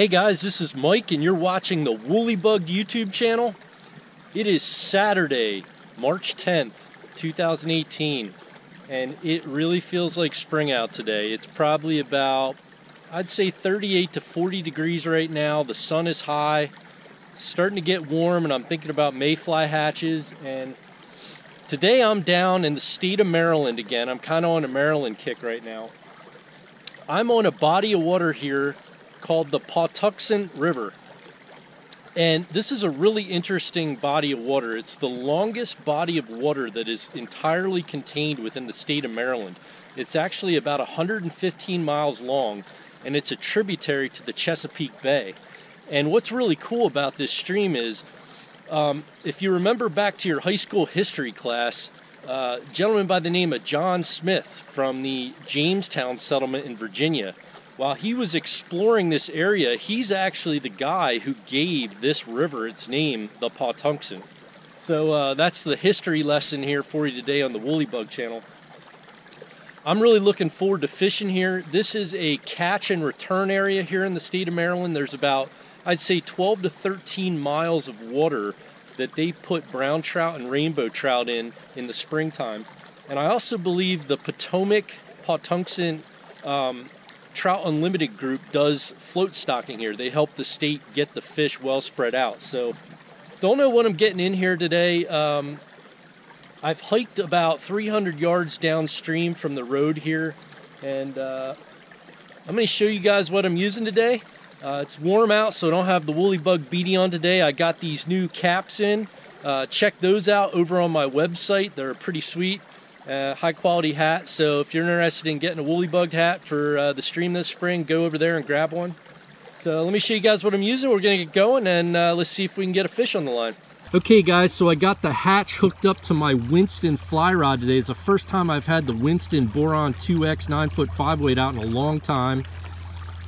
Hey guys, this is Mike and you're watching the Woolly Bug YouTube channel. It is Saturday, March 10th, 2018, and it really feels like spring out today. It's probably about, I'd say 38 to 40 degrees right now. The sun is high, starting to get warm, and I'm thinking about mayfly hatches. And today I'm down in the state of Maryland again. I'm kind of on a Maryland kick right now. I'm on a body of water here called the Patuxent River. And this is a really interesting body of water. It's the longest body of water that is entirely contained within the state of Maryland. It's actually about 115 miles long, and it's a tributary to the Chesapeake Bay. And what's really cool about this stream is, if you remember back to your high school history class, a gentleman by the name of John Smith from the Jamestown settlement in Virginia, while he was exploring this area, he's actually the guy who gave this river its name, the Patuxent. So that's the history lesson here for you today on the Woolly Bug channel. I'm really looking forward to fishing here. This is a catch and return area here in the state of Maryland. There's about, I'd say, 12 to 13 miles of water that they put brown trout and rainbow trout in the springtime. And I also believe the Potomac Patuxent Trout Unlimited group does float stocking here. They help the state get the fish well spread out. So don't know what I'm getting in here today. I've hiked about 300 yards downstream from the road here, and I'm going to show you guys what I'm using today. It's warm out, so I don't have the Woolly Bug beanie on today. I got these new caps in. Check those out over on my website. They're pretty sweet. High quality hat, so if you're interested in getting a Woolly Bug hat for the stream this spring, go over there and grab one. So let me show you guys what I'm using. We're gonna get going, and let's see if we can get a fish on the line. Okay guys, so I got the hatch hooked up to my Winston fly rod today. It's the first time I've had the Winston Boron 2X 9-foot 5-weight out in a long time.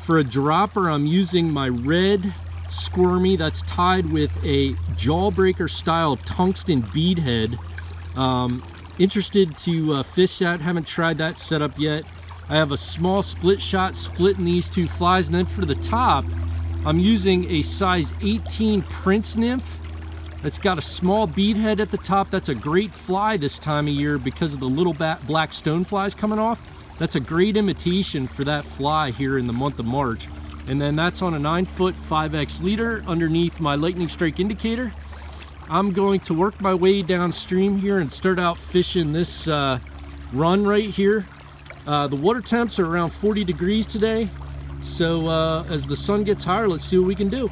For a dropper, I'm using my red squirmy that's tied with a jawbreaker style tungsten bead head. Interested to fish that, haven't tried that setup yet. I have a small split shot splitting these two flies, and then for the top I'm using a size 18 Prince Nymph. It's got a small bead head at the top. That's a great fly this time of year because of the little black stone flies coming off. That's a great imitation for that fly here in the month of March. And then that's on a 9-foot 5X leader underneath my lightning strike indicator. I'm going to work my way downstream here and start out fishing this run right here. The water temps are around 40 degrees today, so as the sun gets higher, let's see what we can do.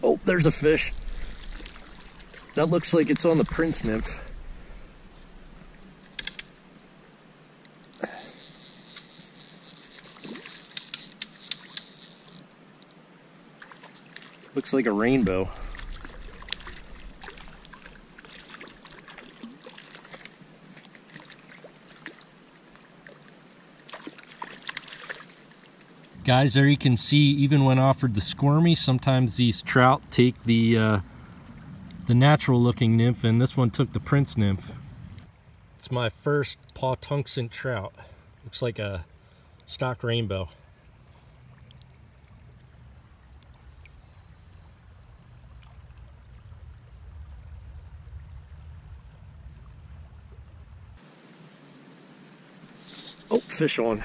Oh, there's a fish. That looks like it's on the Prince Nymph. Looks like a rainbow. Guys, there you can see, even when offered the squirmy, sometimes these trout take the natural looking nymph, and this one took the Prince Nymph. It's my first Patuxent trout. Looks like a stock rainbow. Oh, fish on.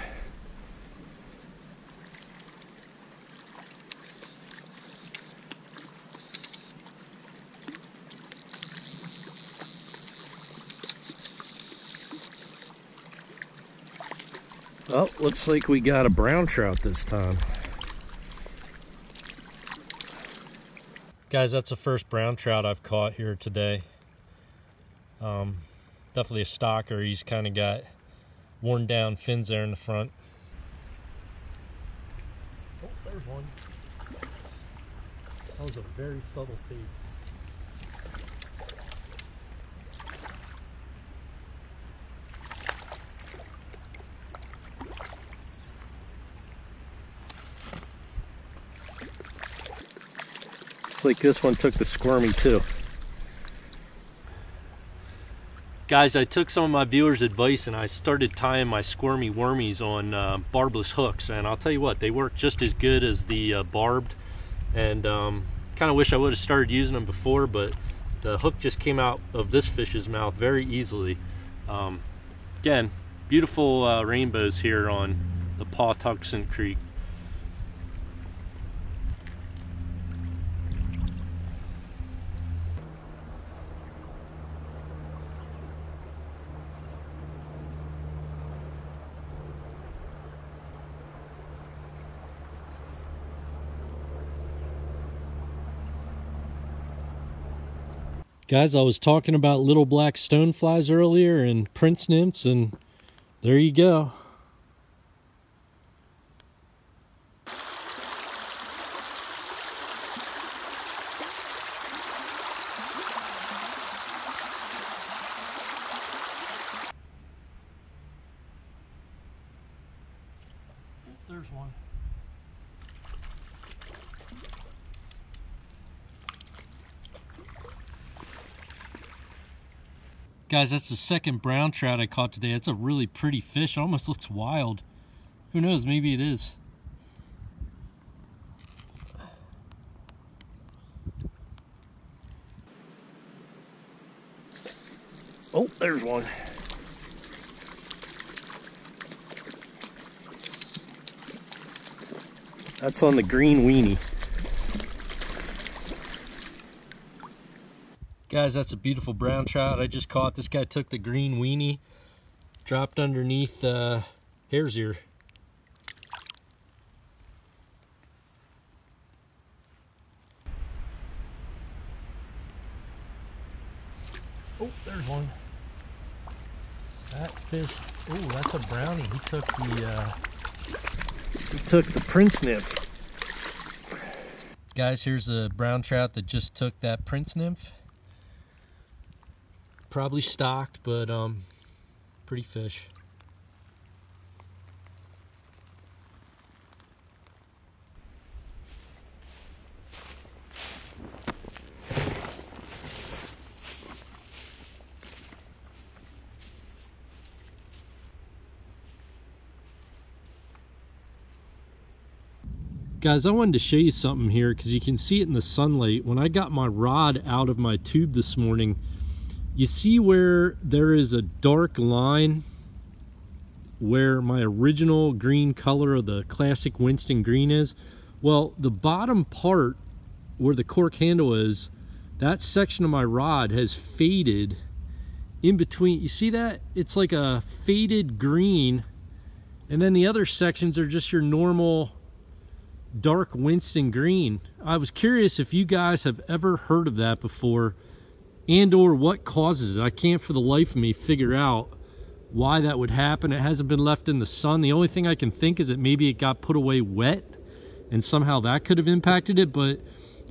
Well, looks like we got a brown trout this time. Guys, that's the first brown trout I've caught here today. Definitely a stocker. He's kind of got worn down fins there in the front. Oh, there's one. That was a very subtle fade. Looks like this one took the squirmy too. Guys, I took some of my viewers' advice and I started tying my squirmy wormies on barbless hooks, and I'll tell you what, they work just as good as the barbed, and kind of wish I would have started using them before, but the hook just came out of this fish's mouth very easily. Again, beautiful rainbows here on the Patuxent Creek. Guys, I was talking about little black stoneflies earlier and Prince Nymphs, and there you go. There's one. Guys, that's the second brown trout I caught today. It's a really pretty fish. It almost looks wild. Who knows? Maybe it is. Oh, there's one. That's on the Green Weenie. Guys, that's a beautiful brown trout I just caught. This guy took the Green Weenie, dropped underneath hare's ear. Oh, there's one. That fish, oh, that's a brownie. He took the Prince Nymph. Guys, here's a brown trout that just took that Prince Nymph. Probably stocked, but pretty fish. Guys, I wanted to show you something here because you can see it in the sunlight. When I got my rod out of my tube this morning, you see where there is a dark line where my original green color of the classic Winston green is? Well, the bottom part where the cork handle is, that section of my rod has faded in between. You see that? It's like a faded green, and then the other sections are just your normal dark Winston green. I was curious if you guys have ever heard of that before, and or what causes it. I can't for the life of me figure out why that would happen. It hasn't been left in the sun. The only thing I can think is that maybe it got put away wet and somehow that could have impacted it. But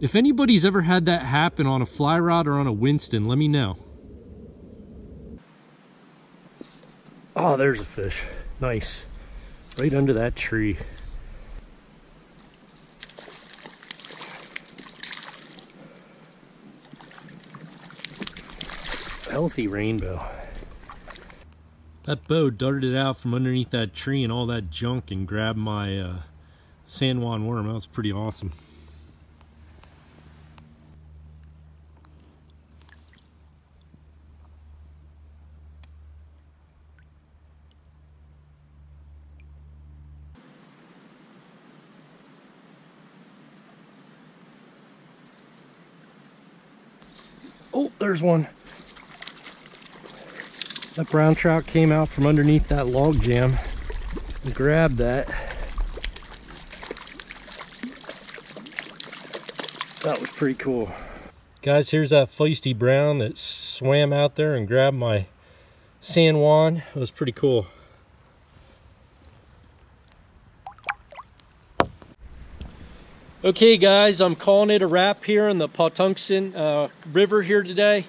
if anybody's ever had that happen on a fly rod or on a Winston, let me know. Oh, there's a fish. Nice. Right under that tree. Healthy rainbow. That bow darted out from underneath that tree and all that junk and grabbed my Juan Worm. That was pretty awesome. Oh, there's one. That brown trout came out from underneath that log jam and grabbed that. That was pretty cool. Guys, here's that feisty brown that swam out there and grabbed my San Juan. It was pretty cool. Okay guys, I'm calling it a wrap here in the Patuxent River here today.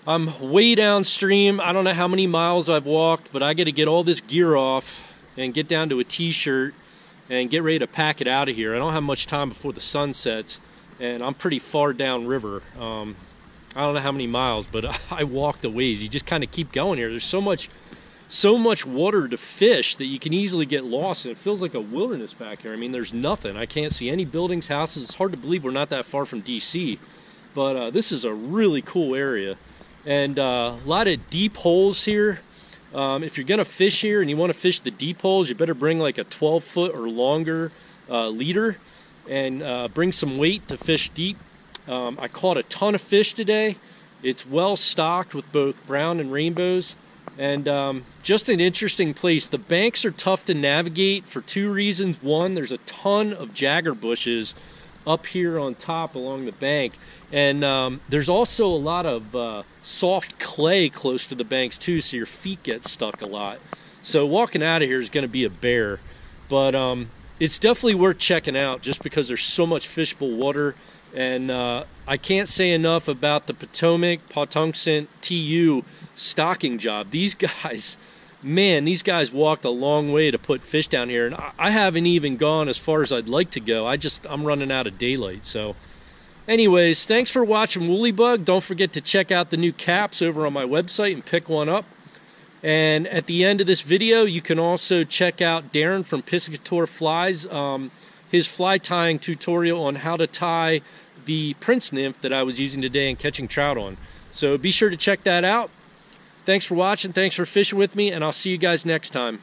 I'm way downstream. I don't know how many miles I've walked, but I got to get all this gear off and get down to a t-shirt and get ready to pack it out of here. I don't have much time before the sun sets, and I'm pretty far down river. I don't know how many miles, but I walked the ways. You just kind of keep going here. There's so much water to fish that you can easily get lost, and it feels like a wilderness back here. I mean, there's nothing. I can't see any buildings, houses. It's hard to believe we're not that far from DC, but this is a really cool area, and a lot of deep holes here. If you're gonna fish here and you want to fish the deep holes, you better bring like a 12-foot or longer leader, and bring some weight to fish deep. I caught a ton of fish today. It's well stocked with both brown and rainbows, and just an interesting place. The banks are tough to navigate for two reasons. One, there's a ton of jagger bushes up here on top along the bank, and there's also a lot of soft clay close to the banks too, so your feet get stuck a lot. So walking out of here is going to be a bear, but it's definitely worth checking out just because there's so much fishable water. And I can't say enough about the Patuxent TU stocking job. These guys, man, these guys walked a long way to put fish down here, and I haven't even gone as far as I'd like to go. I'm running out of daylight. So anyways, thanks for watching Woolly Bug. Don't forget to check out the new caps over on my website and pick one up. And at the end of this video, you can also check out Darren from Piscator Flies, his fly tying tutorial on how to tie the Prince Nymph that I was using today and catching trout on. So be sure to check that out. Thanks for watching, thanks for fishing with me, and I'll see you guys next time.